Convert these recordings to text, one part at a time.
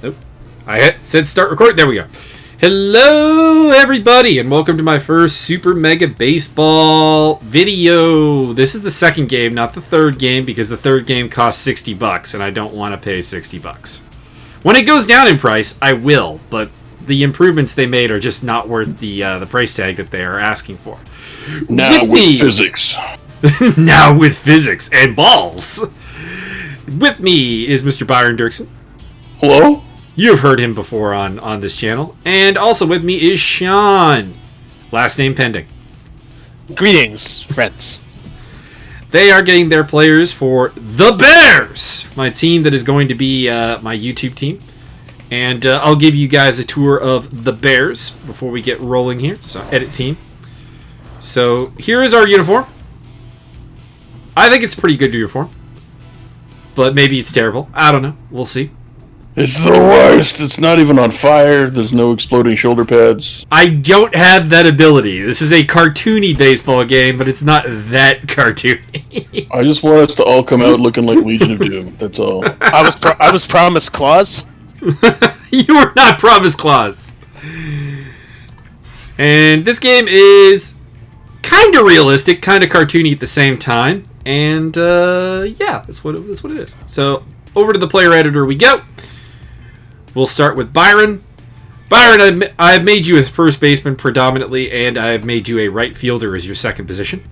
Nope. Said start recording. There we go. Hello, everybody, and welcome to my first Super Mega Baseball video. This is the second game, not the third game, because the third game costs $60, and I don't want to pay $60. When it goes down in price, I will, but the improvements they made are just not worth the price tag that they are asking for. Now with physics. Now with physics and balls. With me is Mr. Byron Dirksen. Hello? You've heard him before on this channel. And also with me is Sean. Last name pending. Greetings, friends. They are getting their players for the Bears, my team that is going to be my YouTube team. And I'll give you guys a tour of the Bears before we get rolling here. So, edit team. So, here is our uniform. I think it's a pretty good uniform. But maybe it's terrible. I don't know. We'll see. It's the worst. It's not even on fire. There's no exploding shoulder pads. I don't have that ability. This is a cartoony baseball game, but it's not that cartoony. I just want us to all come out looking like Legion of Doom. That's all. I was promised Claus. You were not promised Claus. And this game is kind of realistic, kind of cartoony at the same time. And yeah, that's what it is. So over to the player editor we go. We'll start with Byron. Byron, I've made you a first baseman predominantly, and I've made you a right fielder as your second position.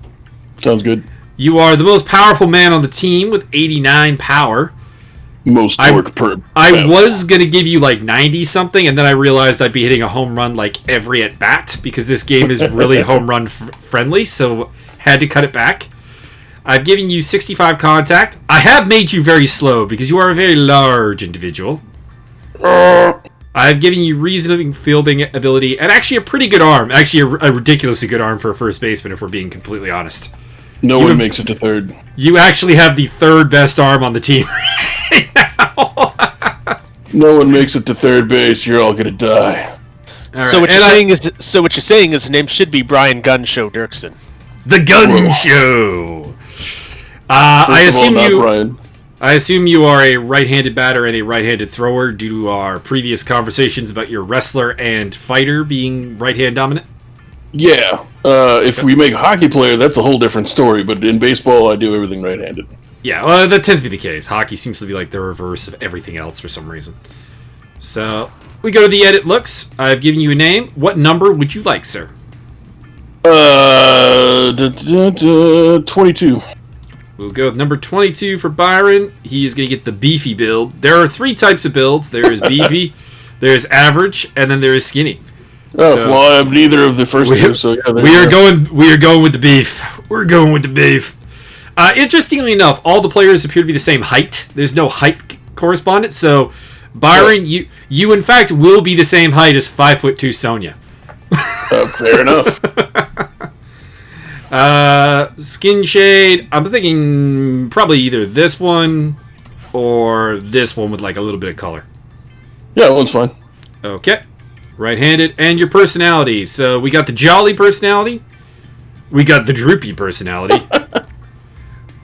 Sounds good. You are the most powerful man on the team with 89 power. Most torque per I bounce. was going to give you like 90-something, and then I realized I'd be hitting a home run like every at-bat, because this game is really home run friendly, so had to cut it back. I've given you 65 contact. I have made you very slow, because you are a very large individual. I've given you reasonable fielding ability and actually a pretty good arm. Actually, a ridiculously good arm for a first baseman, if we're being completely honest. No one makes it to third. You actually have the third best arm on the team right now. No one makes it to third base. You're all gonna die. All right. So what you're saying is his name should be Brian Gun Show Dirksen. The Gun Show. I assume you are a right-handed batter and a right-handed thrower due to our previous conversations about your wrestler and fighter being right-hand dominant? Yeah. If we make a hockey player, that's a whole different story. But in baseball, I do everything right-handed. Yeah, well, that tends to be the case. Hockey seems to be like the reverse of everything else for some reason. So, we go to the edit looks. I've given you a name. What number would you like, sir? 22. We'll go with number 22 for Byron. He is going to get the beefy build. There are three types of builds. There is beefy, there's average, and then there is skinny. Oh, so, well, I'm neither of the first two, so yeah. We are going with the beef. We're going with the beef. Interestingly enough, all the players appear to be the same height. There's no height correspondence, so Byron, you in fact will be the same height as 5'2" Sonia. Fair enough. Skin shade, I'm thinking probably either this one or this one with like a little bit of color. Yeah, that one's fine. Okay. Right-handed. And your personality. So we got the jolly personality. We got the droopy personality.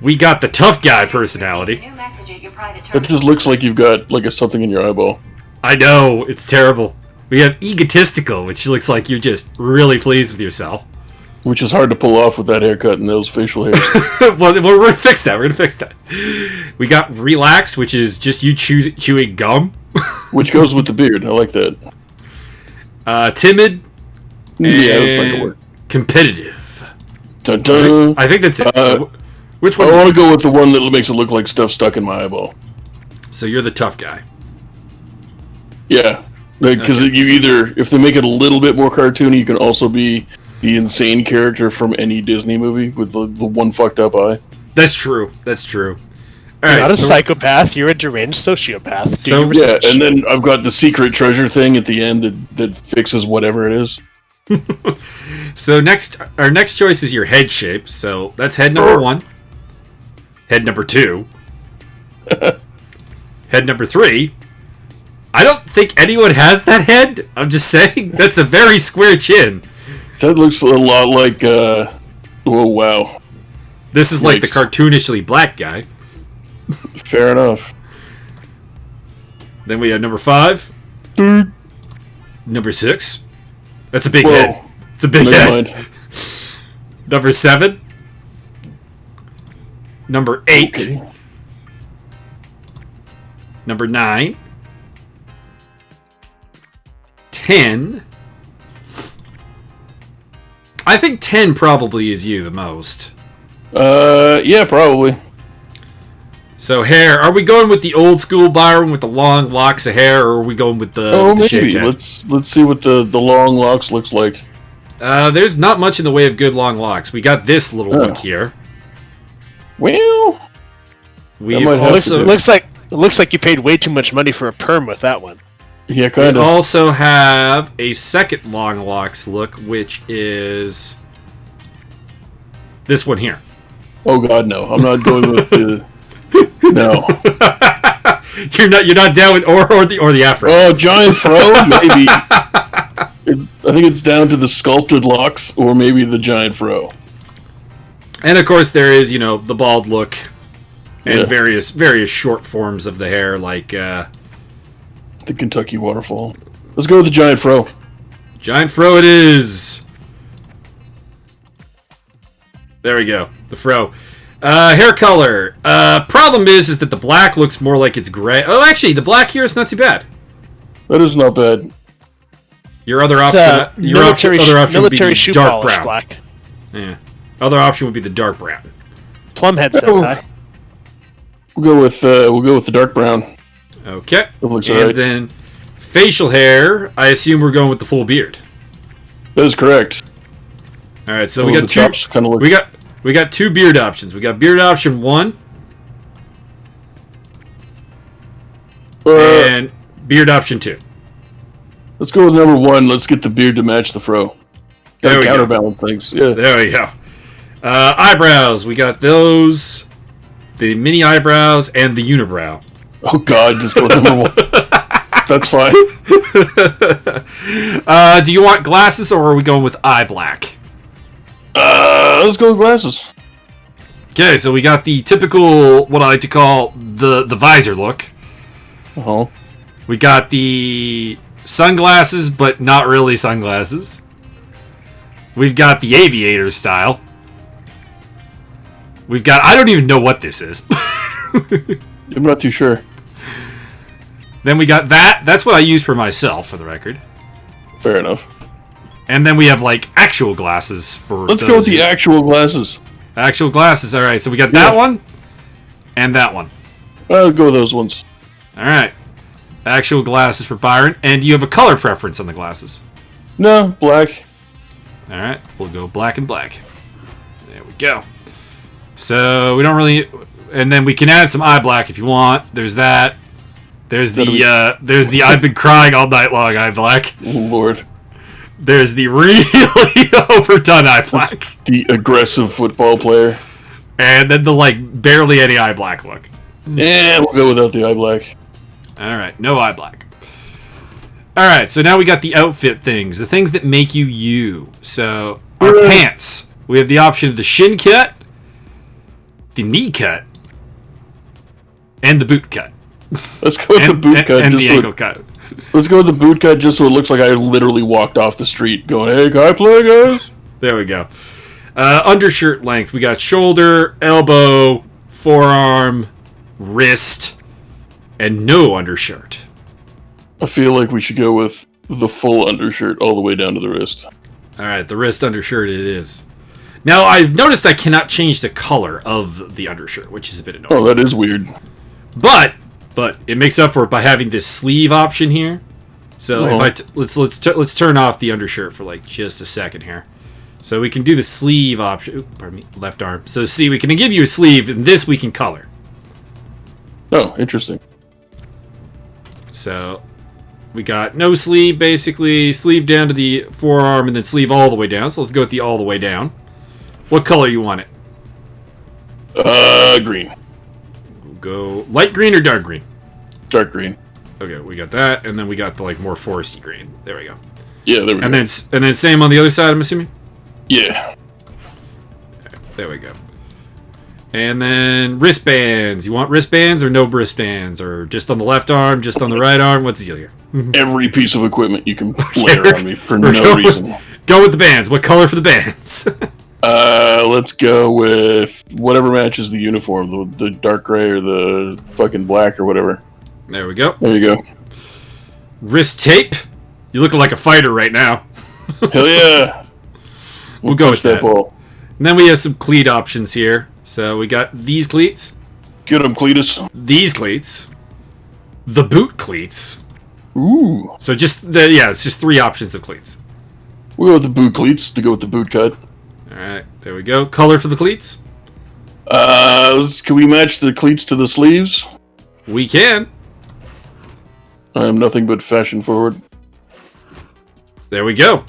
We got the tough guy personality. That just looks like you've got like something in your eyeball. I know, it's terrible. We have egotistical, which looks like you're just really pleased with yourself. Which is hard to pull off with that haircut and those facial hairs. Well, we're going to fix that. We got relaxed, which is just you chewing gum. Which goes with the beard. I like that. Timid. Yeah, that's like a word. Competitive. Dun, dun. I think that's it. So, which one? I want to go with the one that makes it look like stuff stuck in my eyeball. So you're the tough guy. Yeah. Because you either, if they make it a little bit more cartoony, you can also be the insane character from any Disney movie with the one fucked up eye. That's true. All you're right, not a psychopath, you're a deranged sociopath. So, yeah, and then I've got the secret treasure thing at the end that fixes whatever it is. So our next choice is your head shape. So that's head number 1. Head number 2. Head number 3. I don't think anyone has that head. I'm just saying. That's a very square chin. That looks a lot like, oh, wow. This is like the cartoonishly black guy. Fair enough. Then we have number 5. Number 6. That's a big Whoa. head. It's a big Never head. mind. Number 7. Number 8. Okay. Number 9. 10. I think 10 probably is you the most. Yeah, probably. So hair, are we going with the old school Byron with the long locks of hair, or are we going with the, Oh, with the maybe. shaved head? Let's see what the long locks looks like. There's not much in the way of good long locks. We got this little look here. Well, We That might have also to It looks like you paid way too much money for a perm with that one. yeah, we kind of. also have a second long locks look, which is this one here. Oh God, no! I'm not going with the. No. You're not down with or the afro. Oh, giant fro, maybe. I think it's down to the sculpted locks, or maybe the giant fro. And of course, there is the bald look, and Yeah. various short forms of the hair, like The Kentucky waterfall. Let's go with the giant fro. giant fro. It is. There we go. The fro. Hair color. Problem is that the black looks more like it's gray. Oh, actually, the black here is not too bad. That is not bad. Your other It's, option, military would be the shoe dark polish brown. black. Yeah. Other option would be the dark brown. Plumhead says Oh. hi. We'll go with the dark brown. Okay. That looks And alright. then facial hair. I assume we're going with the full beard. That is correct. All right. So Oh, we got the two. chops kind of look. We got 2 beard options. We got beard option 1 and beard option 2. Let's go with number 1. Let's get the beard to match the fro. There Gotta we go. counterbalance things. Yeah. There we go. Eyebrows. We got those. The mini eyebrows and the unibrow. Oh God, just go with number 1. That's fine. Do you want glasses or are we going with eye black? Let's go with glasses. Okay, so we got the typical, what I like to call the visor look. Oh. We got the sunglasses, but not really sunglasses. We've got the aviator style. We've got, I don't even know what this is. I'm not too sure. Then we got that. That's what I use for myself, for the record. Fair enough. And then we have, like, actual glasses for Let's go with the actual glasses. actual glasses. All right, so we got that one and that one. I'll go with those ones. All right. Actual glasses for Byron. And you have a color preference on the glasses. No, black. All right, we'll go black and black. There we go. So we don't really, and then we can add some eye black if you want. There's that. There's the I've been crying all night long eye black. Oh, Lord. There's the really overdone eye black, The aggressive football player. and then the like barely any eye black look. Yeah, we'll go without the eye black. All right, no eye black. All right, so now we got the outfit things, the things that make you you. So our pants, we have the option of the shin cut, the knee cut, and the boot cut. Let's go with the boot cut. And Just the so ankle cut. let's go with the boot cut just so it looks like I literally walked off the street going, hey, can I play, guys? There we go. Undershirt length, we got shoulder, elbow, forearm, wrist, and no undershirt. I feel like we should go with the full undershirt all the way down to the wrist. All right, the wrist undershirt it is. Now, I've noticed I cannot change the color of the undershirt, which is a bit annoying. Oh, that is weird. But it makes up for it by having this sleeve option here. So if I let's turn off the undershirt for like just a second here. So we can do the sleeve option. Oops, pardon me, left arm. So see, we can give you a sleeve, and this we can color. Oh, interesting. So we got no sleeve, basically sleeve down to the forearm, and then sleeve all the way down. So let's go with the all the way down. What color you want it? Green. We'll go light green or dark green? Dark green. Okay, we got that, and then we got the like more foresty green. There we go. Yeah, there we go. And then same on the other side, I'm assuming. Yeah. There we go. And then wristbands. You want wristbands or no wristbands? Or just on the left arm, just on the right arm? What's the deal here? Every piece of equipment you can layer on me for no reason. Go with the bands. What color for the bands? Let's go with whatever matches the uniform. The dark gray or the fucking black or whatever. There we go. There you go. Wrist tape. You're looking like a fighter right now. Hell yeah. We'll go with that. Ball. And then we have some cleat options here. So we got these cleats. Get them, Cletus. These cleats. The boot cleats. Ooh. So it's just 3 options of cleats. We'll go with the boot cleats to go with the boot cut. Alright, there we go. Color for the cleats? Can we match the cleats to the sleeves? We can. I am nothing but fashion forward. There we go.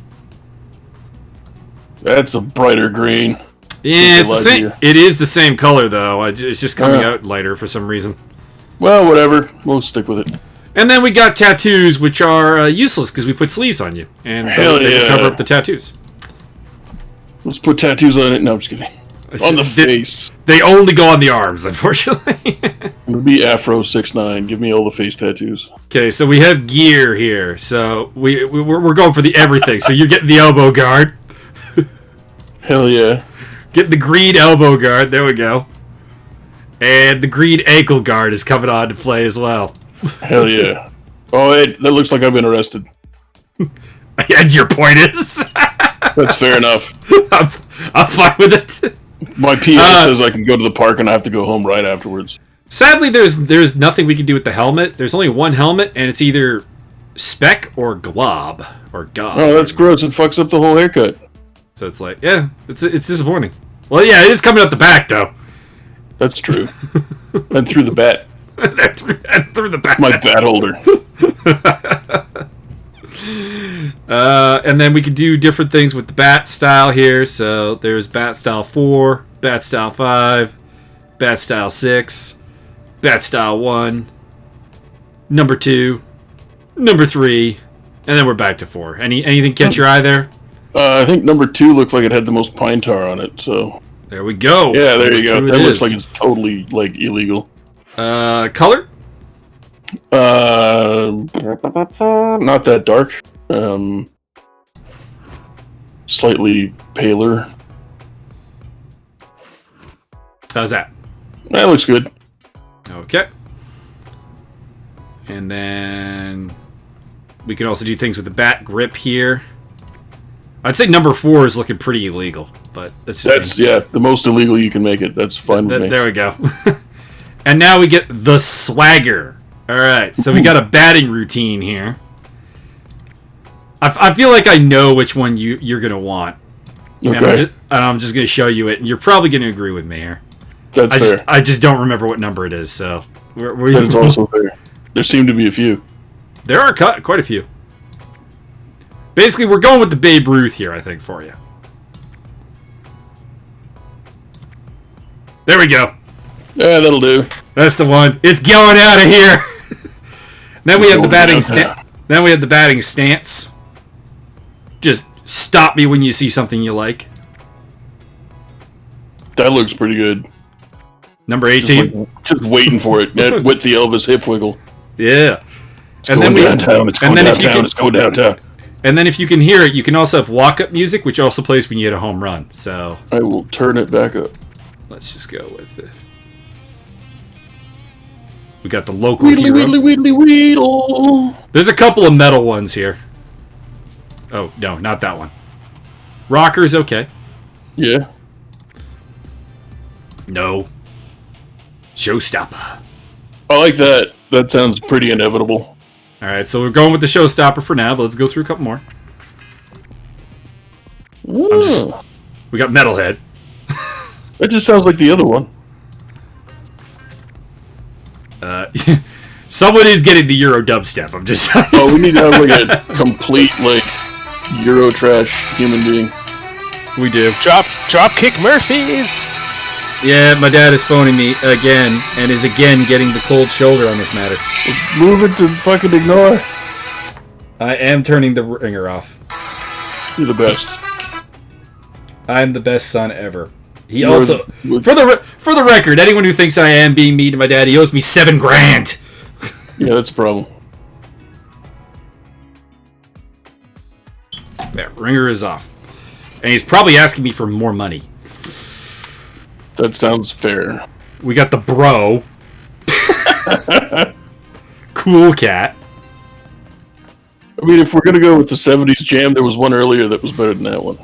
That's a brighter green. Yeah, it's the same. It is the same color, though. It's just coming out lighter for some reason. Well, whatever. We'll stick with it. And then we got tattoos, which are useless because we put sleeves on you. And they cover up the tattoos. Let's put tattoos on it. No, I'm just kidding. On the face. They only go on the arms, unfortunately. It'll be Afro 6'9". Give me all the face tattoos. Okay, so we have gear here. So we're going for the everything. So you're getting the elbow guard. Hell yeah. Get the green elbow guard. There we go. And the green ankle guard is coming on to play as well. Hell yeah. Oh, that looks like I've been arrested. And your point is? That's fair enough. I'm fine with it. My PA says I can go to the park and I have to go home right afterwards. Sadly, there's nothing we can do with the helmet. There's only one helmet, and it's either spec or glob or gob. Oh, that's gross. It fucks up the whole haircut. So it's like, yeah, it's disappointing. Well, yeah, it is coming out the back, though. That's true. And through the bat. and through the back. My bat holder. And then we can do different things with the bat style here. So there's bat style 4, bat style 5, bat style 6, bat style 1, number 2, number 3, and then we're back to 4. Anything catch your eye there? I think number 2 looked like it had the most pine tar on it, so... There we go. Yeah, there you go. That looks like it's totally, illegal. Color? Not that dark. Slightly paler. How's that? That looks good. Okay. And then we can also do things with the bat grip here. I'd say number 4 is looking pretty illegal, but that's the most illegal you can make it. That's fine with me. There we go. And now we get the swagger. All right, so we got a batting routine here. I feel like I know which one you're gonna want. Okay. And I'm just gonna show you it, and you're probably gonna agree with me here. That's fair. I just don't remember what number it is, so That's also fair. There seem to be a few. There are quite a few. Basically, we're going with the Babe Ruth here, I think, for you. There we go. Yeah, that'll do. That's the one. It's going out of here. Then we have the batting stance. Then we have the batting stance. Just stop me when you see something you like. That looks pretty good. Number 18. Just waiting for it. With the Elvis hip wiggle. Yeah. It's going downtown. It's going downtown. It's going downtown. And then if you can hear it, you can also have walk-up music, which also plays when you hit a home run. So I will turn it back up. Let's just go with it. We got the local hero. Weedly. There's a couple of metal ones here. Oh, no, not that one. Rocker's okay. Yeah. No. Showstopper. I like that. That sounds pretty inevitable. Alright, so we're going with the showstopper for now, but let's go through a couple more. We got Metalhead. That just sounds like the other one. Someone is getting the Euro dubstep, I'm just saying. Oh, we need to have like a complete Euro trash human being. We do. Dropkick Murphys! Yeah, my dad is phoning me again, and is again getting the cold shoulder on this matter. Move it to fucking ignore. I am turning the ringer off. You're the best. I'm the best son ever. He also, for the record, anyone who thinks I am being mean to my dad, he owes me $7,000. Yeah, that's a problem. That ringer is off. And he's probably asking me for more money. That sounds fair. We got the bro. Cool cat. I mean, if we're going to go with the 70s jam, there was one earlier that was better than that one.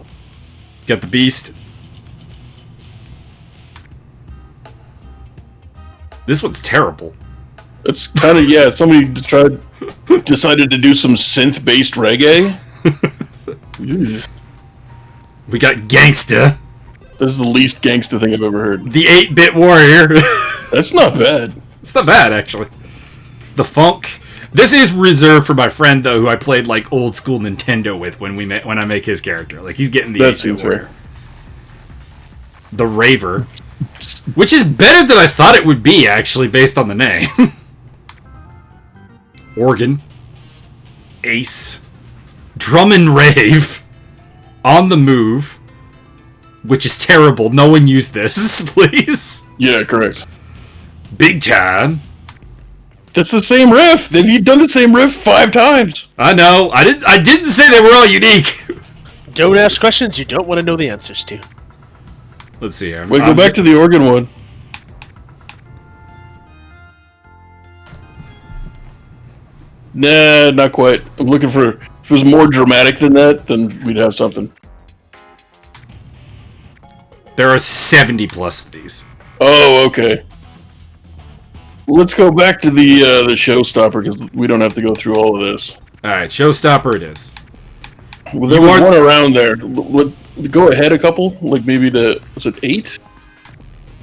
Got the beast. This one's terrible. It's kind of, yeah, somebody decided to do some synth-based reggae. We got Gangsta. This is the least gangsta thing I've ever heard. The 8-bit warrior. That's not bad. It's not bad, actually. The funk. This is reserved for my friend, though, who I played, like, old school Nintendo with when I make his character. Like, he's getting the 8-bit warrior. The Raver. Which is better than I thought it would be, actually, based on the name. Organ. Ace. Drum and Rave. On the Move. Which is terrible. No one use this, please. Yeah, correct. Big Time. That's the same riff. You've done the same riff 5 times. I know. I didn't say they were all unique. Don't ask questions you don't want to know the answers to. Let's see here. Wait, go back to the organ one. Nah, not quite. I'm looking for... If it was more dramatic than that, then we'd have something. There are 70 plus of these. Oh, okay. Let's go back to the showstopper, because we don't have to go through all of this. Alright, showstopper it is. Well, there was one around there. Go ahead a couple? Like maybe was it 8?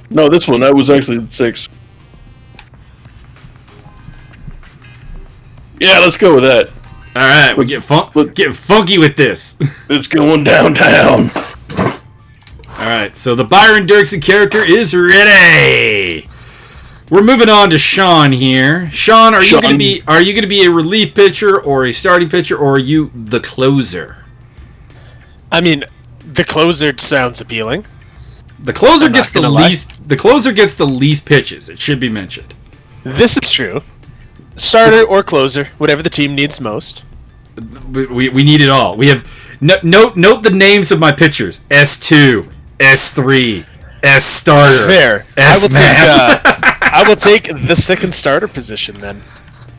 No, this one. That was actually 6. Yeah, let's go with that. Alright, we get funky with this. It's going downtown. Alright, so the Byron Dirksen character is ready. We're moving on to Sean here. Sean, are you gonna be a relief pitcher or a starting pitcher, or are you the closer? I mean, the closer sounds appealing. The closer gets the least pitches, it should be mentioned. This is true. Starter or closer, whatever the team needs most. We need it all. We have note the names of my pitchers: S2, S3, S starter. Fair. S man. I will take the second starter position then.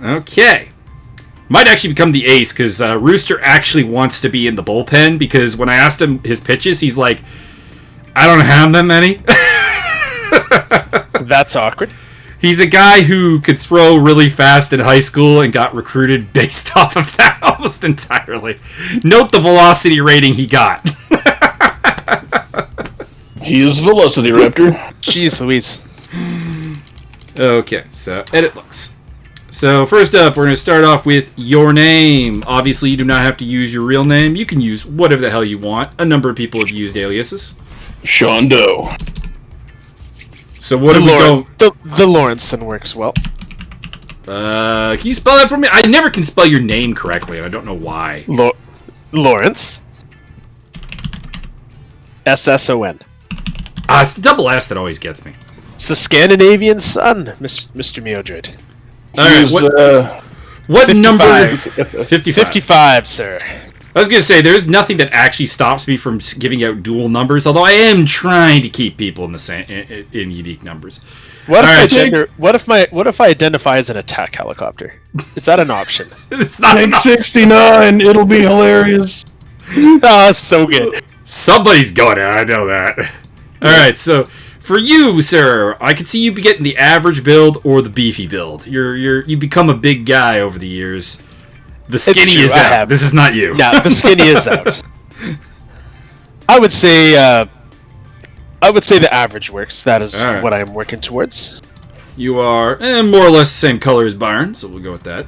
Okay. Might actually become the ace, because Rooster actually wants to be in the bullpen, because when I asked him his pitches, he's like, I don't have that many. That's awkward. He's a guy who could throw really fast in high school and got recruited based off of that almost entirely. Note the velocity rating he got. He is Velocity Raptor. Jeez Louise. Okay, so edit looks. So first up, we're going to start off with your name. Obviously, you do not have to use your real name. You can use whatever the hell you want. A number of people have used aliases. Sean Doe. So what do we go? The Lawrenson works well. Can you spell that for me? I never can spell your name correctly, and I don't know why. Lawrence. SSON. It's the double S that always gets me. It's the Scandinavian sun, Mr. Miodrid. Alright, what 55. number? 55. 55, sir. I was going to say, there's nothing that actually stops me from giving out dual numbers, although I am trying to keep people in the same in unique numbers. What if I identify as an attack helicopter? Is that an option? It's not Take 69. It'll be hilarious. Oh, so good. Somebody's got it, I know that. Alright, so for you, sir, I could see you be getting the average build or the beefy build. You become a big guy over the years. The skinny is out. This is not you. No, the skinny is out. I would say the average works. That is what I am working towards. You are more or less the same color as Byron, so we'll go with that.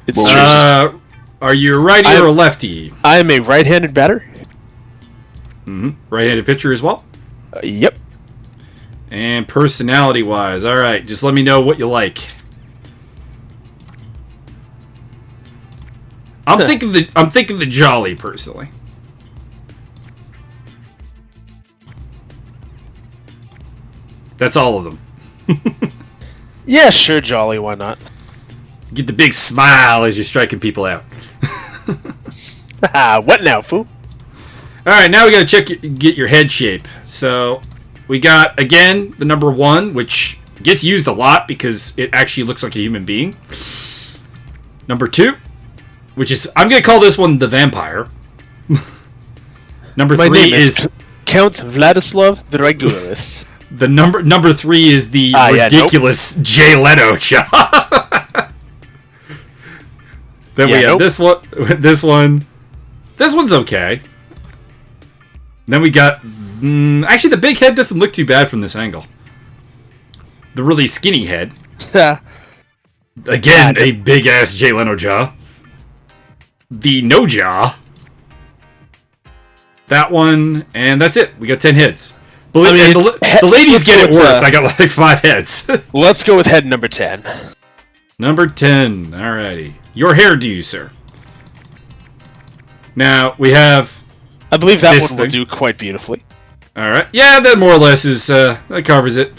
It's are you a righty or a lefty? I am a right-handed batter. Mm-hmm. Right-handed pitcher as well? Yep. And personality-wise, all right, just let me know what you like. I'm thinking the jolly personally. That's all of them. Yeah, sure, jolly. Why not? Get the big smile as you're striking people out. What now, fool? All right, now we got to get your head shape. So we got, again, the number 1, which gets used a lot because it actually looks like a human being. Number 2, which is, I'm going to call this one the vampire. Number 3 is Count Vladislav the Regulus. The number 3 is the ridiculous Jay Leno job. Then we have this one. This one's okay. Then we got... actually, the big head doesn't look too bad from this angle. The really skinny head. Again, a big-ass Jay Leno jaw. The no jaw. That one, and that's it. We got 10 heads. The ladies get it worse. I got like 5 heads. Let's go with head number 10. Number 10. Alrighty. Your hairdo, sir. Now, we have... I believe that one will do quite beautifully. Alright. Yeah, that more or less is... that covers it.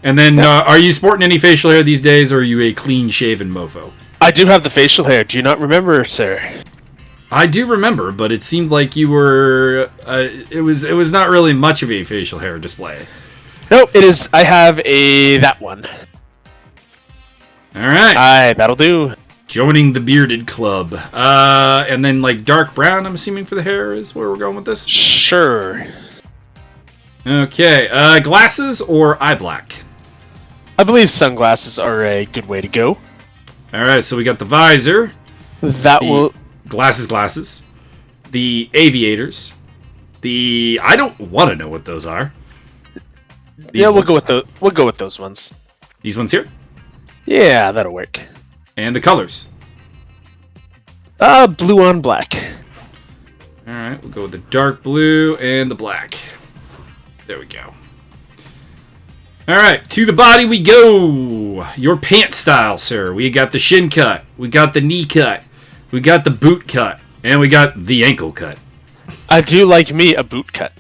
And then, are you sporting any facial hair these days, or are you a clean-shaven mofo? I do have the facial hair. Do you not remember, sir? I do remember, but it seemed like you were... it was not really much of a facial hair display. No, it is... I have that one. Alright. Aye, that'll do. Joining the bearded club. And then, like, dark brown, I'm assuming, for the hair is where we're going with this? Sure. Okay. Glasses or eye black? I believe sunglasses are a good way to go. Alright, so we got the visor. That will... Glasses. The aviators. I don't want to know what those are. We'll go with those ones. These ones here? Yeah, that'll work. And the colors? Blue on black. Alright, we'll go with the dark blue and the black. There we go. Alright, to the body we go. Your pant style, sir. We got the shin cut. We got the knee cut. We got the boot cut. And we got the ankle cut. I do like me a boot cut.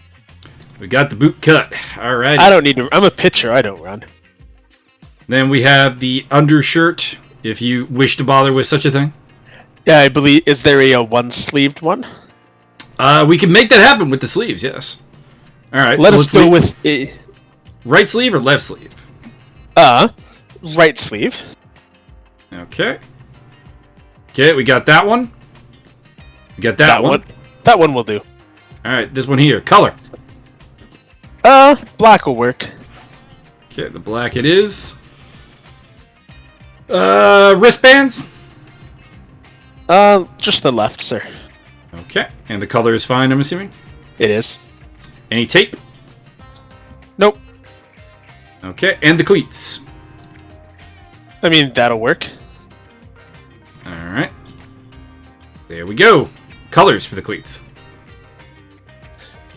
We got the boot cut. Alright. I don't need to... I'm a pitcher. I don't run. Then we have the undershirt, if you wish to bother with such a thing. Yeah, I believe... Is there a one-sleeved one? We can make that happen with the sleeves, yes. Alright, let's go with... Right sleeve or left sleeve? Right sleeve. Okay. Okay, we got that one. We got that one. That one will do. Alright, this one here. Color. Black will work. Okay, the black it is. Wristbands? Just the left, sir. Okay, and the color is fine, I'm assuming? It is. Any tape? Nope. Okay, and the cleats? I mean, that'll work. Alright. There we go. Colors for the cleats.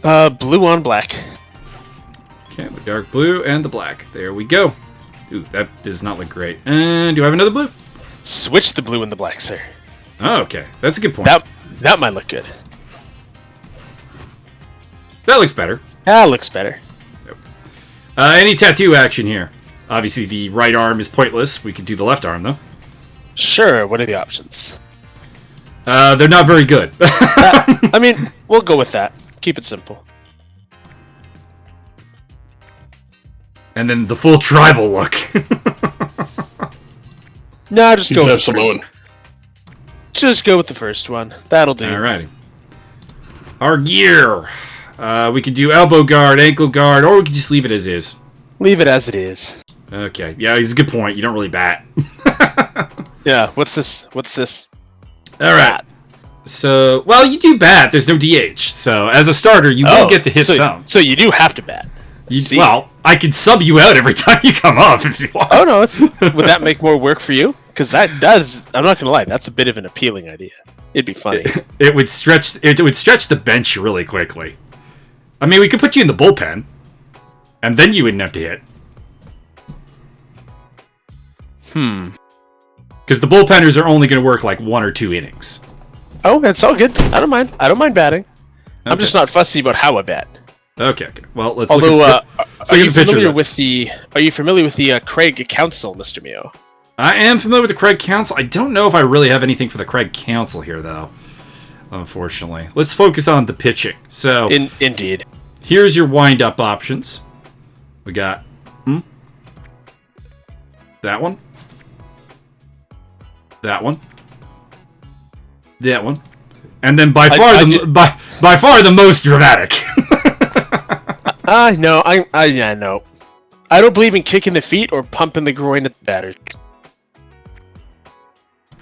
Blue on black. Okay, the dark blue and the black. There we go. Ooh, that does not look great. And do I have another blue? Switch the blue and the black, sir. Oh, okay. That's a good point. That might look good. That looks better. That looks better. Yep. Any tattoo action here? Obviously, the right arm is pointless. We could do the left arm, though. Sure. What are the options? They're not very good. I mean, we'll go with that. Keep it simple. And then the full tribal look. No, just go with Samoan. Just go with the first one. That'll do. Alrighty. Our gear. We could do elbow guard, ankle guard, or we could just leave it as is. Leave it as it is. Okay. Yeah, it's a good point. You don't really bat. Yeah. What's this? What's this? Alright. So, well, you do bat. There's no DH. So, as a starter, you will get to hit some. So you do have to bat. Well, I can sub you out every time you come up if you want. Oh, no. Would that make more work for you? Because that does... I'm not going to lie. That's a bit of an appealing idea. It'd be funny. It would stretch the bench really quickly. I mean, we could put you in the bullpen, and then you wouldn't have to hit. Because the bullpenners are only going to work like 1 or 2 innings. Oh, that's all good. I don't mind. I don't mind batting. Okay. I'm just not fussy about how I bat. Okay. Well, let's Although, look at So Are you familiar with the Craig Council, Mr. Mio? I am familiar with the Craig Council. I don't know if I really have anything for the Craig Council here, though. Unfortunately. Let's focus on the pitching. So, Indeed. Here's your wind-up options. We got that one, that one, that one, and then by far the most dramatic. No. I don't believe in kicking the feet or pumping the groin at the batter.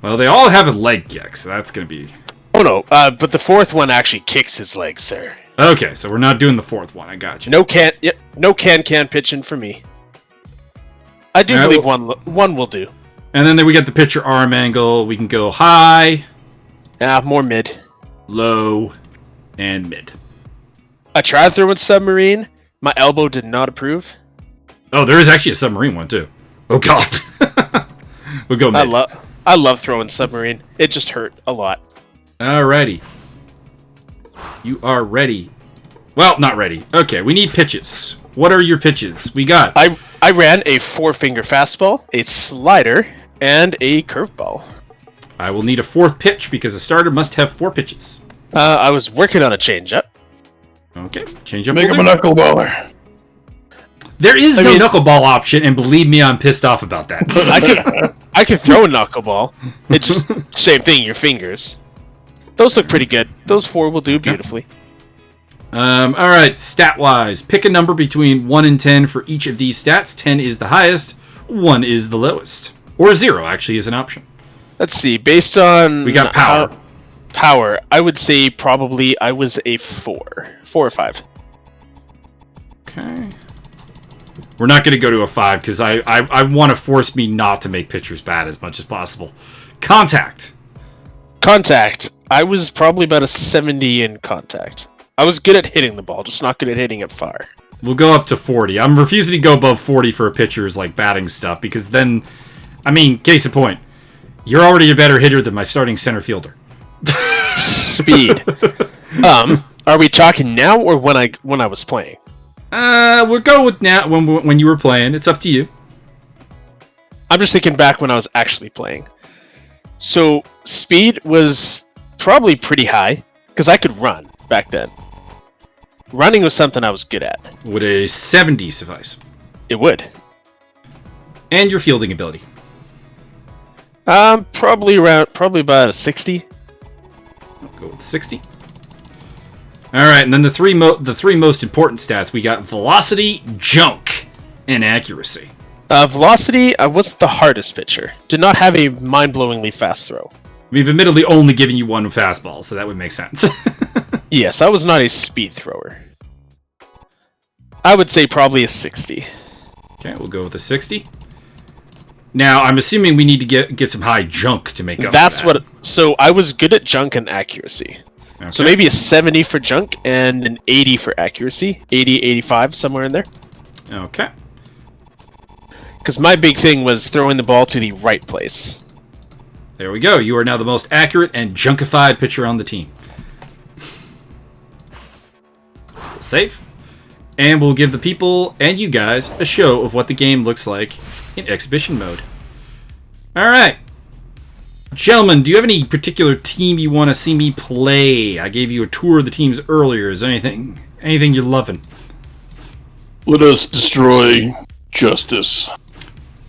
Well, they all have a leg kick, so that's going to be... Oh, no. But the fourth one actually kicks his legs, sir. Okay, so we're not doing the fourth one. I got you. No can pitching for me. I do believe one will do. And then we got the pitcher arm angle. We can go high, more mid, low, and mid. I tried throwing submarine. My elbow did not approve. Oh, there is actually a submarine one too. Oh god. We'll go mid. I love throwing submarine. It just hurt a lot. Alrighty. You are ready. Well, not ready. Okay, we need pitches. What are your pitches? We got... I ran a 4-finger fastball, a slider, and a curveball. I will need a fourth pitch because a starter must have 4 pitches. I was working on a changeup. Okay, changeup. Make him a knuckleballer. There is no knuckleball option, and believe me, I'm pissed off about that. I could throw a knuckleball. It's just same thing, your fingers. Those look pretty good. Those 4 will do beautifully. Alright, stat-wise. Pick a number between 1 and 10 for each of these stats. 10 is the highest, 1 is the lowest. Or 0, actually, is an option. Let's see, based on... We got power. Power, I would say probably I was a 4. 4 or 5. Okay. We're not going to go to a 5, because I want to force me not to make pitchers bad as much as possible. Contact. Contact. I was probably about a 70 in contact. I was good at hitting the ball, just not good at hitting it far. We'll go up to 40. I'm refusing to go above 40 for a pitcher's like batting stuff, because then, I mean, case in point, you're already a better hitter than my starting center fielder. Speed. Are we talking now or when I was playing? We'll go with now when you were playing. It's up to you. I'm just thinking back when I was actually playing. So speed was probably pretty high because I could run back then. Running was something I was good at. Would a 70 suffice? It would. And your fielding ability? Probably about a 60. I'll go with 60. All right, and then the three most important stats we got: velocity, junk, and accuracy. Velocity, I wasn't the hardest pitcher. Did not have a mind-blowingly fast throw. We've admittedly only given you 1 fastball, so that would make sense. Yes, I was not a speed thrower. I would say probably a 60. Okay, we'll go with a 60. Now, I'm assuming we need to get some high junk to make up for that. So I was good at junk and accuracy. Okay. So maybe a 70 for junk and an 80 for accuracy. 80, 85, somewhere in there. Okay. Because my big thing was throwing the ball to the right place. There we go. You are now the most accurate and junkified pitcher on the team. Save. And we'll give the people and you guys a show of what the game looks like in exhibition mode. Alright. Gentlemen, do you have any particular team you want to see me play? I gave you a tour of the teams earlier. Is there anything you're loving? Let us destroy Justice.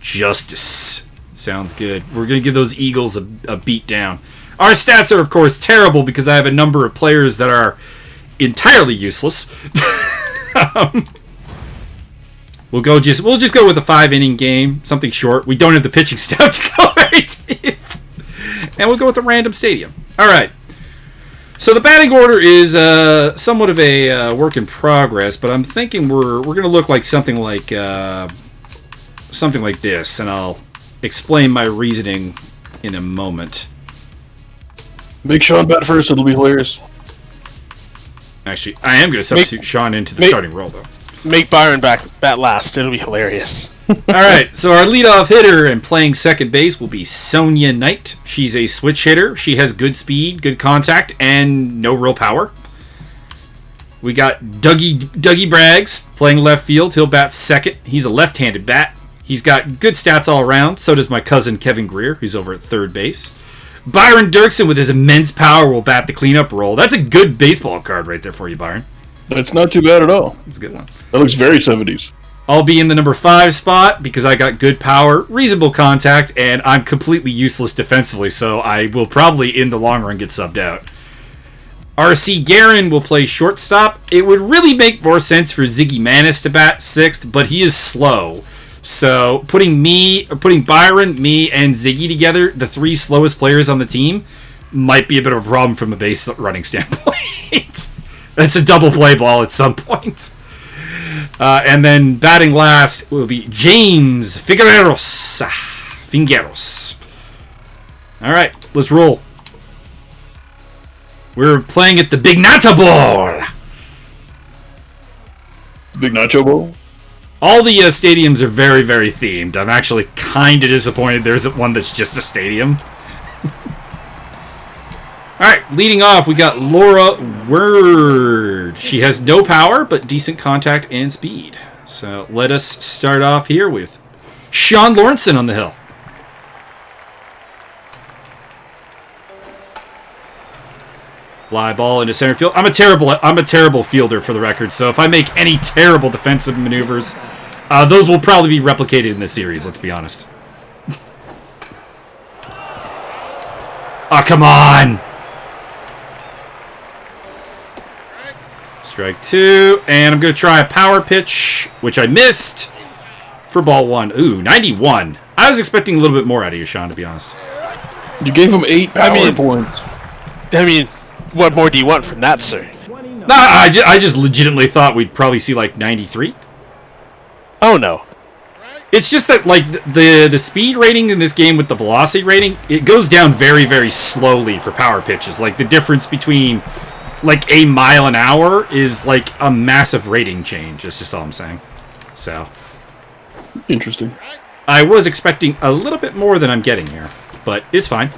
Justice. Sounds good. We're going to give those Eagles a beat down. Our stats are, of course, terrible because I have a number of players that are entirely useless. We'll just go with a 5-inning game, something short. We don't have the pitching staff to go right. And we'll go with the random stadium. All right. So the batting order is somewhat of a work in progress, but I'm thinking we're going to look like something like this, and I'll explain my reasoning in a moment. Make Sean bat first; it'll be hilarious. Actually, I am going to substitute Sean into the starting role, though. Make Byron bat last. It'll be hilarious. All right, so our leadoff hitter and playing second base will be Sonia Knight. She's a switch hitter. She has good speed, good contact, and no real power. We got Dougie Braggs playing left field. He'll bat second. He's a left-handed bat. He's got good stats all around. So does my cousin Kevin Greer, who's over at third base. Byron Dirksen, with his immense power, will bat the cleanup role. That's a good baseball card right there for you, Byron. That's not too bad at all. That's a good one. That looks very 70s. I'll be in the number 5 spot because I got good power, reasonable contact, and I'm completely useless defensively, so I will probably, in the long run, get subbed out. R.C. Guerin will play shortstop. It would really make more sense for Ziggy Manis to bat 6th, but he is slow. So putting Byron, me, and Ziggy together, the 3 slowest players on the team, might be a bit of a problem from a base running standpoint. That's a double play ball at some point. And then batting last will be James Figueros. All right, let's roll. We're playing at the Big Nacho Bowl. Big Nacho Bowl? All the stadiums are very, very themed. I'm actually kind of disappointed there isn't one that's just a stadium. Alright, leading off, we got Laura Word. She has no power, but decent contact and speed. So let us start off here with Sean Lawrenson on the hill. Fly ball into center field. I'm a terrible fielder for the record, so if I make any terrible defensive maneuvers, those will probably be replicated in the series, let's be honest. Oh, come on! Strike 2, and I'm going to try a power pitch, which I missed, for ball 1. Ooh, 91. I was expecting a little bit more out of you, Sean, to be honest. You gave him 8 power points. I mean, what more do you want from that, sir? Nah, I just legitimately thought we'd probably see, like, 93. Oh, no. It's just that, like, the speed rating in this game with the velocity rating, it goes down very, very slowly for power pitches. Like, the difference between, like, a mile an hour is, like, a massive rating change. That's just all I'm saying. So. Interesting. I was expecting a little bit more than I'm getting here, but it's fine.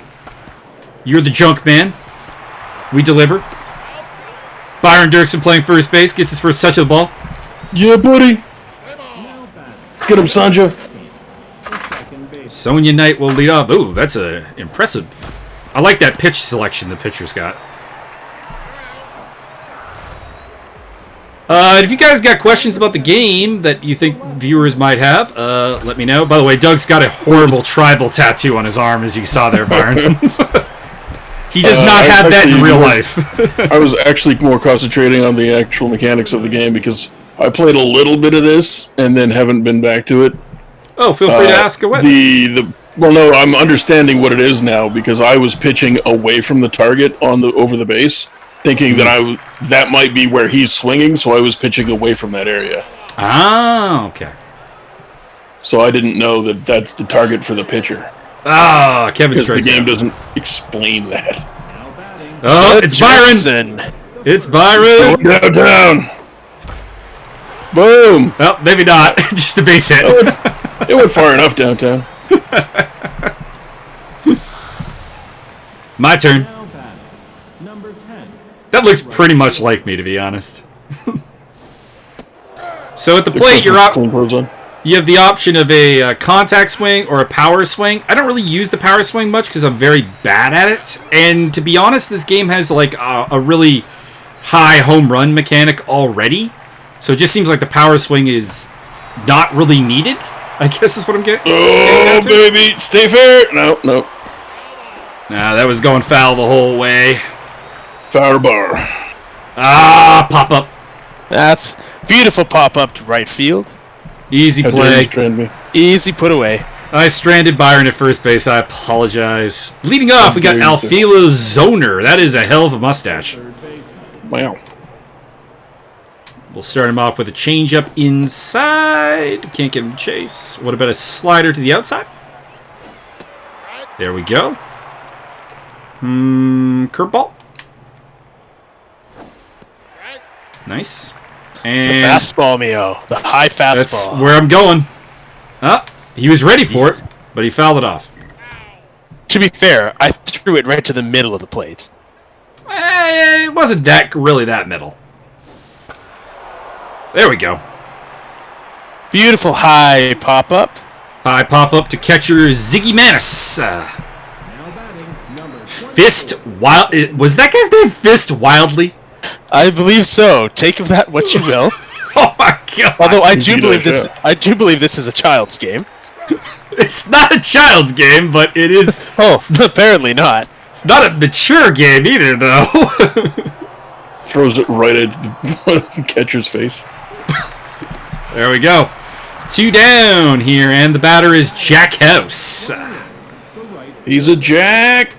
You're the junk man. We deliver. Byron Dirksen playing first base, gets his first touch of the ball. Yeah, buddy. Let's get him, Sanja. Sonia Knight will lead off. Ooh, that's impressive. I like that pitch selection the pitcher's got. If you guys got questions about the game that you think viewers might have, let me know. By the way, Doug's got a horrible tribal tattoo on his arm, as you saw there, Byron. He does not have that in real life. I was actually more concentrating on the actual mechanics of the game because I played a little bit of this and then haven't been back to it. Oh, feel free to ask away. Well, no, I'm understanding what it is now because I was pitching away from the target over the base, thinking that that might be where he's swinging, so I was pitching away from that area. Ah, okay. So I didn't know that that's the target for the pitcher. Ah, Kevin strikes the game out. Doesn't explain that. Oh, it's Byron! It's Byron! Going downtown! Boom! Well, maybe not. Just a base hit. It went far enough downtown. My turn. That looks pretty much like me, to be honest. So at the plate, you have the option of a contact swing or a power swing. I don't really use the power swing much because I'm very bad at it. And to be honest, this game has like a really high home run mechanic already. So it just seems like the power swing is not really needed, I guess is what I'm getting. Oh, baby. Stay fair. No. Nah, that was going foul the whole way. Foul bar. Ah, pop up. That's beautiful pop up to right field. Easy play. Easy put away. I stranded Byron at first base. I apologize. Leading off, we got Alfila Zoner. That is a hell of a mustache. Wow. We'll start him off with a changeup inside. Can't give him chase. What about a slider to the outside? There we go. Curveball. Nice. And the fastball, Mio. The high fastball. That's where I'm going. He was ready for it, but he fouled it off. To be fair, I threw it right to the middle of the plate. It wasn't really that middle. There we go. Beautiful high pop-up. I pop up to catcher Ziggy Manis. Fist Wild. Was that guy's name Fist Wildly? I believe so. Take of that what you will. Oh my god! Although I do Indeed, believe I this. shall. I do believe this is a child's game. It's not a child's game, but it is. Oh, apparently not. It's not a mature game either, though. Throws it right at the catcher's face. There we go. 2 down here, and the batter is Jack House. He's a jack.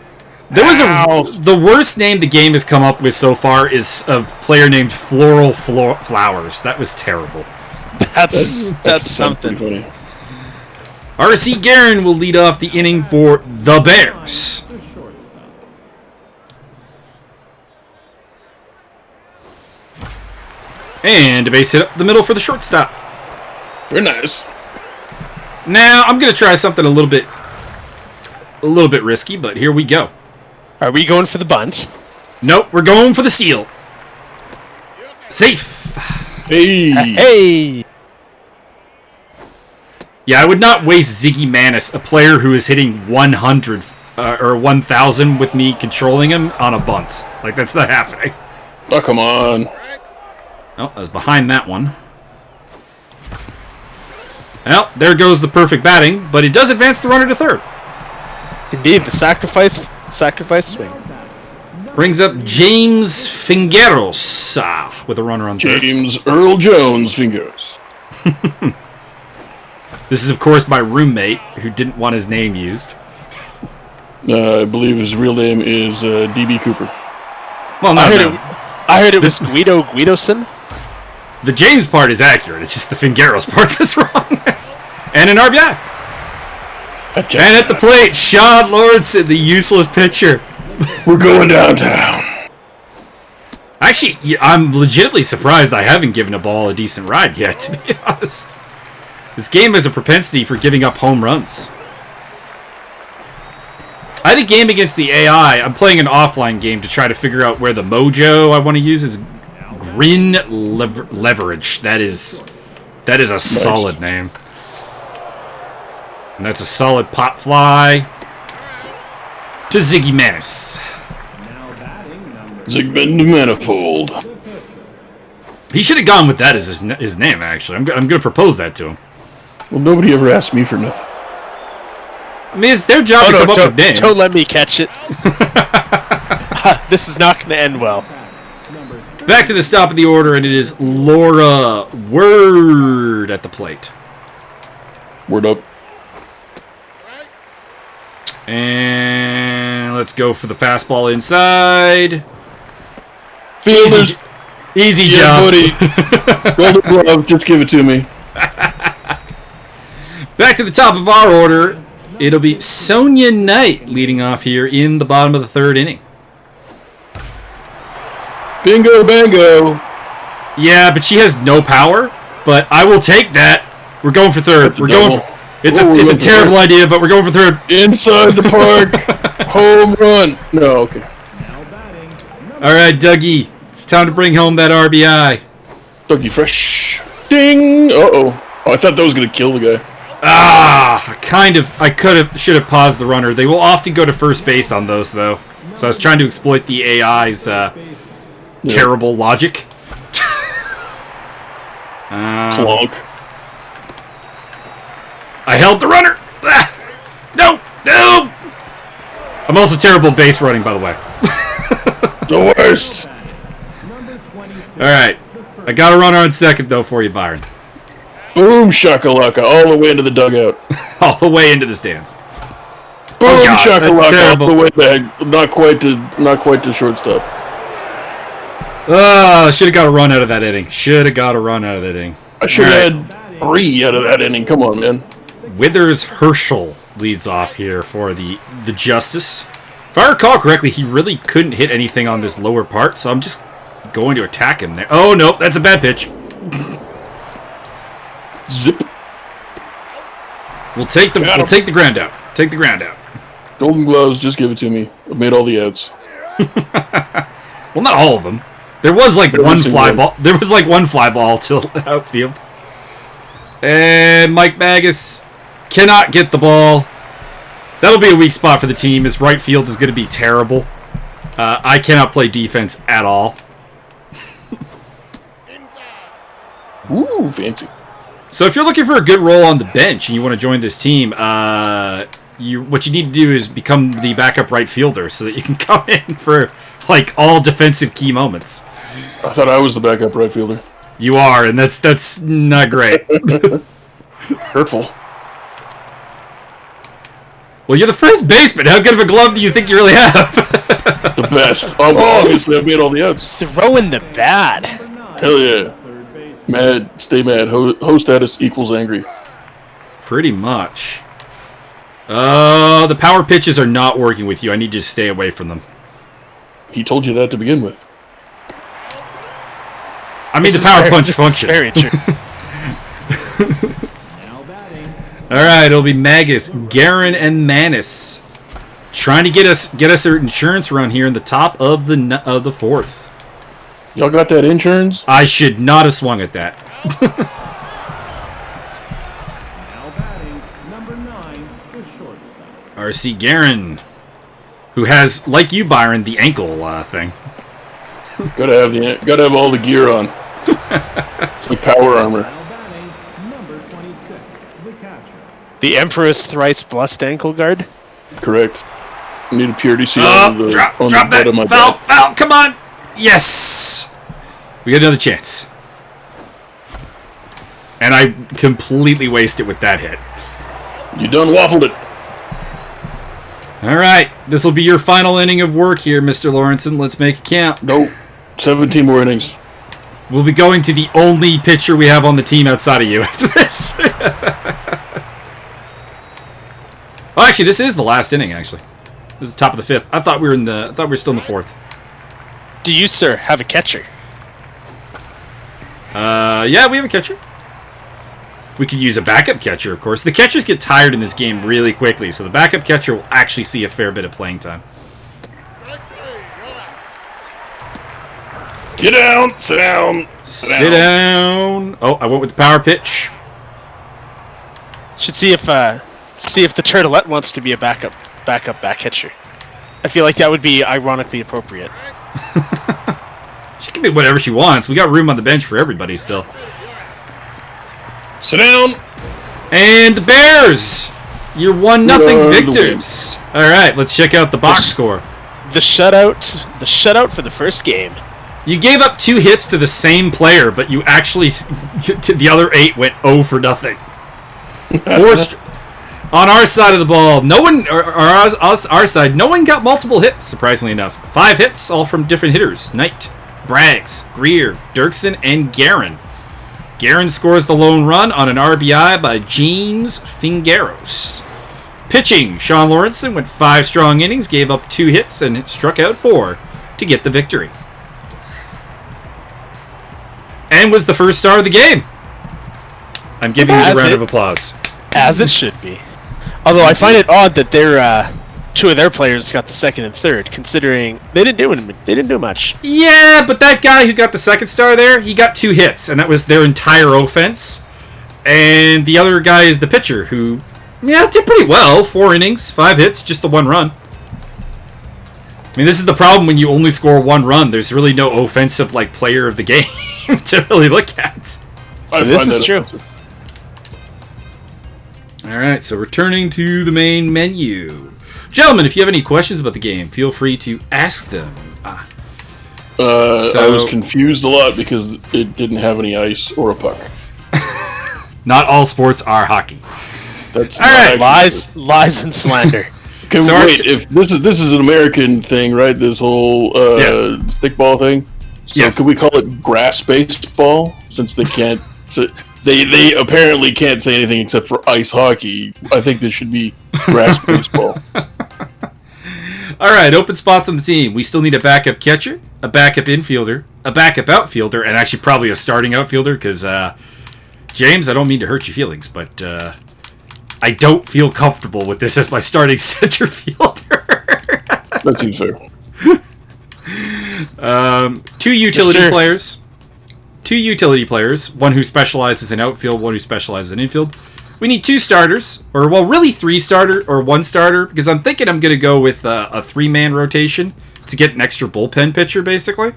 There was the worst name the game has come up with so far is a player named Floral Flowers. That was terrible. That's something. Pretty funny. R.C. Guerin will lead off the inning for the Bears. And a base hit up the middle for the shortstop. Very nice. Now, I'm going to try something a little bit risky, but here we go. Are we going for the bunt? Nope, we're going for the steal. Safe. Hey. Hey! Yeah, I would not waste Ziggy Manis, a player who is hitting 100 or 1,000 with me controlling him on a bunt. Like, that's not happening. Oh, come on. Oh, I was behind that one. Well, there goes the perfect batting, but it does advance the runner to third. Indeed, the sacrifice swing. Brings up James Fingeros with a runner on third. James Earl Jones fingers. This is, of course, my roommate, who didn't want his name used. I believe his real name is D.B. Cooper. Well, no, I heard it was Guido Guidoson. The James part is accurate. It's just the Fingeros part that's wrong. And an RBI. And at the plate, Sean Lawrenson, the useless pitcher. We're going downtown. Actually, I'm legitimately surprised I haven't given a ball a decent ride yet, to be honest. This game has a propensity for giving up home runs. I had a game against the AI. I'm playing an offline game to try to figure out where the mojo I want to use is. Grin Leverage. That is a solid name. And that's a solid pop fly to Ziggy Manis. Zygmunt Manifold. He should have gone with that as his name, actually. I'm going to propose that to him. Well, nobody ever asked me for nothing. I mean, it's their job to come up with names. Don't let me catch it. This is not going to end well. Back to the top of the order, and it is Laura Word at the plate. Word up. And let's go for the fastball inside. Fielders. Easy Yeah, job. buddy. Golden glove. Just give it to me. Back to the top of our order. It'll be Sonia Knight leading off here in the bottom of the third inning. Bingo, bango. Yeah, but she has no power. But I will take that. We're going for third. We're going for, it's a terrible idea, but we're going for third. Inside the park. Home run. No, okay. All right, Dougie. It's time to bring home that RBI. Dougie Fresh. Ding. Uh-oh. Oh, I thought that was going to kill the guy. I should have paused the runner. They will often go to first base on those, though. So I was trying to exploit the AI's terrible logic. Clonk. I held the runner. No. I'm also terrible base running, by the way. The worst. All right. I got a runner on second, though, for you, Byron. Boom shakalaka all the way into the dugout. All the way into the stands. Boom God, shakalaka all the way back. Not quite to shortstop. Should have got a run out of that inning. I should have had 3 out of that inning. Come on, man. Withers Herschel leads off here for the Justice. If I recall correctly, he really couldn't hit anything on this lower part, so I'm just going to attack him there. Oh, no, that's a bad pitch. Zip. We'll take the ground out. Take the ground out. Golden gloves, just give it to me. I've made all the outs. Well, not all of them. There was like Every one single fly one. ball. There was like one fly ball to outfield. And Mike Magus cannot get the ball. That'll be a weak spot for the team. His right field is going to be terrible. I cannot play defense at all. Ooh, fancy. So if you're looking for a good role on the bench and you want to join this team, what you need to do is become the backup right fielder so that you can come in for like all defensive key moments. I thought I was the backup right fielder. You are, and that's not great. Hurtful. Well, you're the first baseman. How good of a glove do you think you really have? The best. Oh, well, obviously I've made all the outs. Throwing the bat. Hell yeah. Mad, stay mad. Ho status equals angry. Pretty much. The power pitches are not working with you. I need you to stay away from them. He told you that to begin with. I mean, the power punch function. Very true. All right, it'll be Magus, Garen, and Manis trying to get us an insurance run here in the top of the fourth. Y'all got that insurance? I should not have swung at that. RC Garen, who has, like you, Byron, the ankle thing. Gotta have all the gear on. It's like power armor. The Emperor's thrice blessed ankle guard. Correct. I need a purity seal on the Drop butt that. of my Foul, back. foul, come on. Yes. We got another chance. And I completely wasted with that hit. You done waffled it. All right, this will be your final inning of work here, Mr. Lawrenson. Let's make it count. Nope. 17 more innings. We'll be going to the only pitcher we have on the team outside of you after this. Well, actually, this is the last inning. Actually, this is the top of the fifth. I thought we were still in the fourth. Do you, sir, have a catcher? Yeah, we have a catcher. We could use a backup catcher, of course. The catchers get tired in this game really quickly, so the backup catcher will actually see a fair bit of playing time. Get down. Sit down. Sit down. Oh, I went with the power pitch. Should see if the turtlet wants to be a backup back catcher. I feel like that would be ironically appropriate. She can be whatever she wants. We got room on the bench for everybody still. Sit down. And the Bears, you're 1-0 victors. All right, let's check out the box score. The shutout for the first game. You gave up 2 hits to the same player, but you actually the other 8 went 0 for nothing. On our side of the ball, no one, or our side, no one got multiple hits. Surprisingly enough, 5 hits, all from different hitters: Knight, Braggs, Greer, Dirksen, and Garen. Garen scores the lone run on an RBI by James Fingeros. Pitching, Sean Lawrenson went 5 strong innings, gave up 2 hits, and struck out 4 to get the victory. And was the first star of the game. I'm giving you a round of applause. As it should be. Although I find it odd that their 2 of their players got the second and third, considering they didn't do much. Yeah, but that guy who got the second star there, he got 2 hits, and that was their entire offense. And the other guy is the pitcher, who, did pretty well. 4 innings, 5 hits, just the 1 run. I mean, this is the problem when you only score 1 run. There's really no offensive player of the game to really look at. This is true. All right, so returning to the main menu. Gentlemen, if you have any questions about the game, feel free to ask them. I was confused a lot because it didn't have any ice or a puck. Not all sports are hockey. That's all right. Lies and slander. If this is an American thing, right? This whole stickball thing. So could we call it grass baseball since they can't? They apparently can't say anything except for ice hockey. I think this should be grass baseball. All right, open spots on the team. We still need a backup catcher, a backup infielder, a backup outfielder, and actually probably a starting outfielder because, James, I don't mean to hurt your feelings, but I don't feel comfortable with this as my starting center fielder. That seems fair. Two utility players. Two utility players. One who specializes in outfield, one who specializes in infield. We need 2 starters, or well, really 3 starter or 1 starter, because I'm thinking I'm going to go with a 3-man rotation to get an extra bullpen pitcher, basically.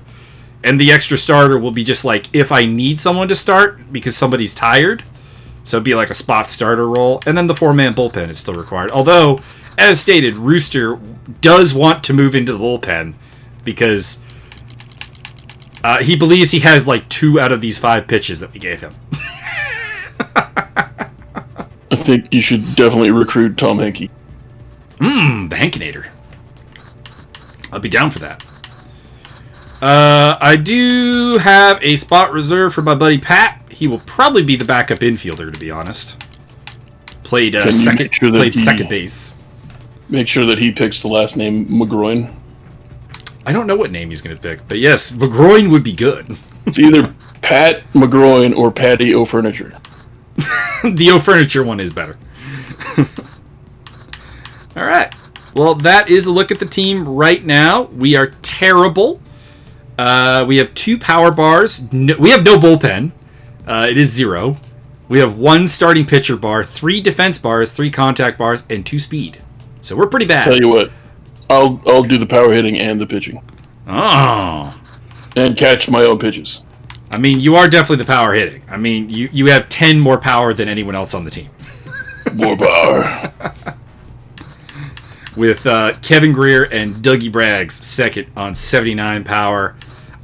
And the extra starter will be just like if I need someone to start because somebody's tired. So it'd be like a spot starter role. And then the 4-man bullpen is still required. Although, as stated, Rooster does want to move into the bullpen because he believes he has like 2 out of these 5 pitches that we gave him. I think you should definitely recruit Tom Henke. The Henkinator. I'll be down for that. I do have a spot reserved for my buddy Pat. He will probably be the backup infielder, to be honest. Played second base. Make sure that he picks the last name McGroin. I don't know what name he's going to pick, but yes, McGroin would be good. It's either Pat McGroin or Patty O'Furniture. The O'Furniture one is better. All right. Well, that is a look at the team right now. We are terrible. We have 2 power bars. We have no bullpen. It is 0. We have 1 starting pitcher bar, 3 defense bars, 3 contact bars, and 2 speed. So we're pretty bad. Tell you what, I'll do the power hitting and the pitching. Oh. And catch my own pitches. I mean, you are definitely the power hitting. I mean, you have 10 more power than anyone else on the team. More power. With Kevin Greer and Dougie Braggs second on 79 power.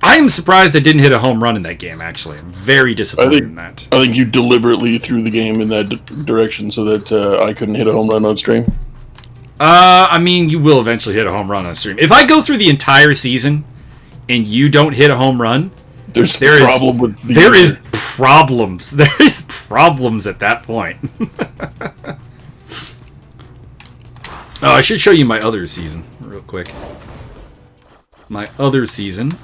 I am surprised I didn't hit a home run in that game, actually. I'm very disappointed in that. I think you deliberately threw the game in that direction so that I couldn't hit a home run on stream. I mean, you will eventually hit a home run on stream. If I go through the entire season and you don't hit a home run, there is problems. There is problems at that point. Oh, I should show you my other season real quick. My other season.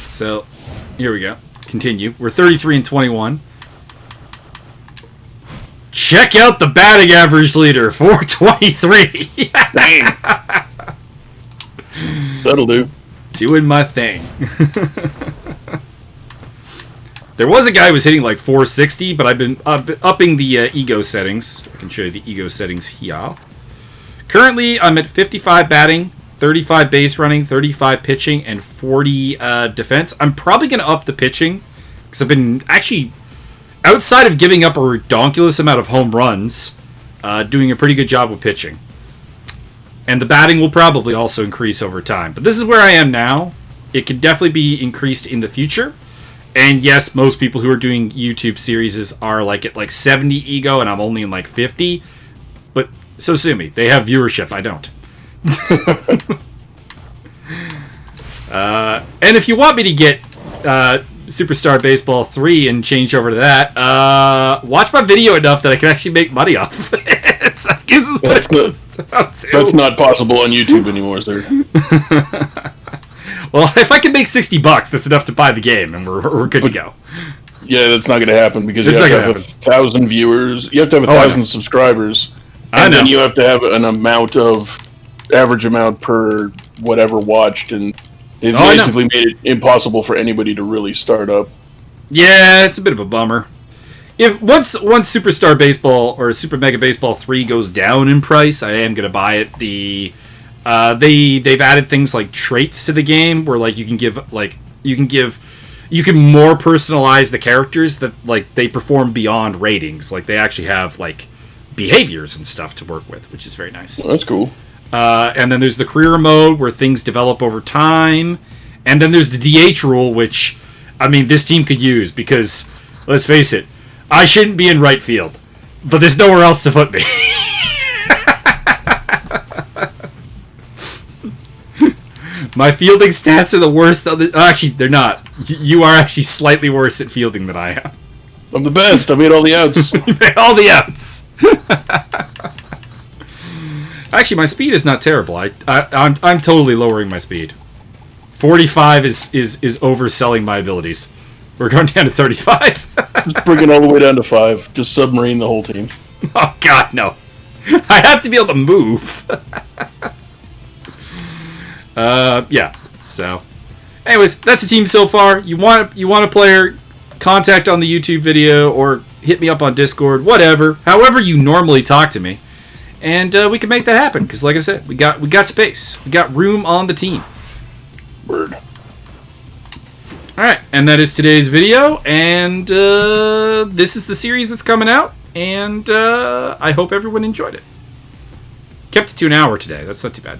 So, here we go. Continue. We're 33 and 21. Check out the batting average leader, 423. Dang. That'll do. Doing my thing. There was a guy who was hitting like 460, but I've been upping the ego settings. I can show you the ego settings here. Currently, I'm at 55 batting, 35 base running, 35 pitching, and 40 defense. I'm probably going to up the pitching because I've been actually, outside of giving up a redonkulous amount of home runs, doing a pretty good job with pitching. And the batting will probably also increase over time. But this is where I am now. It could definitely be increased in the future. And yes, most people who are doing YouTube series are like at like 70 ego, and I'm only in like 50. But so sue me. They have viewership. I don't. And if you want me to get Superstar Baseball 3 and change over to that, watch my video enough that I can actually make money off of it. I guess is what it comes down to. That's not possible on YouTube anymore, sir. Well, if I can make $60, that's enough to buy the game, and we're good to go. Yeah, that's not going to happen because you have to have 1,000 viewers. You have to have 1,000 subscribers. And then you have to have an average amount per whatever watched, and they've basically made it impossible for anybody to really start up. Yeah, it's a bit of a bummer. If once Superstar Baseball or Super Mega Baseball 3 goes down in price, I am gonna buy it. They've added things like traits to the game where like you can more personalize the characters that like they perform beyond ratings. Like they actually have like behaviors and stuff to work with, which is very nice. Well, that's cool. And then there's the career mode where things develop over time. And then there's the DH rule, which, I mean, this team could use because, let's face it, I shouldn't be in right field. But there's nowhere else to put me. My fielding stats are the worst. Actually, they're not. You are actually slightly worse at fielding than I am. I'm the best. I made all the outs. You made all the outs. Actually, my speed is not terrible. I'm totally lowering my speed. 45 is overselling my abilities. We're going down to 35. Just bring it all the way down to 5. Just submarine the whole team. Oh God, no! I have to be able to move. Yeah. So, Anyways, that's the team so far. You want a player, contact on the YouTube video or hit me up on Discord, whatever. However you normally talk to me. And we can make that happen because, like I said, we got space. We got room on the team. Word. All right, and that is today's video. And this is the series that's coming out. And I hope everyone enjoyed it. Kept it to an hour today. That's not too bad.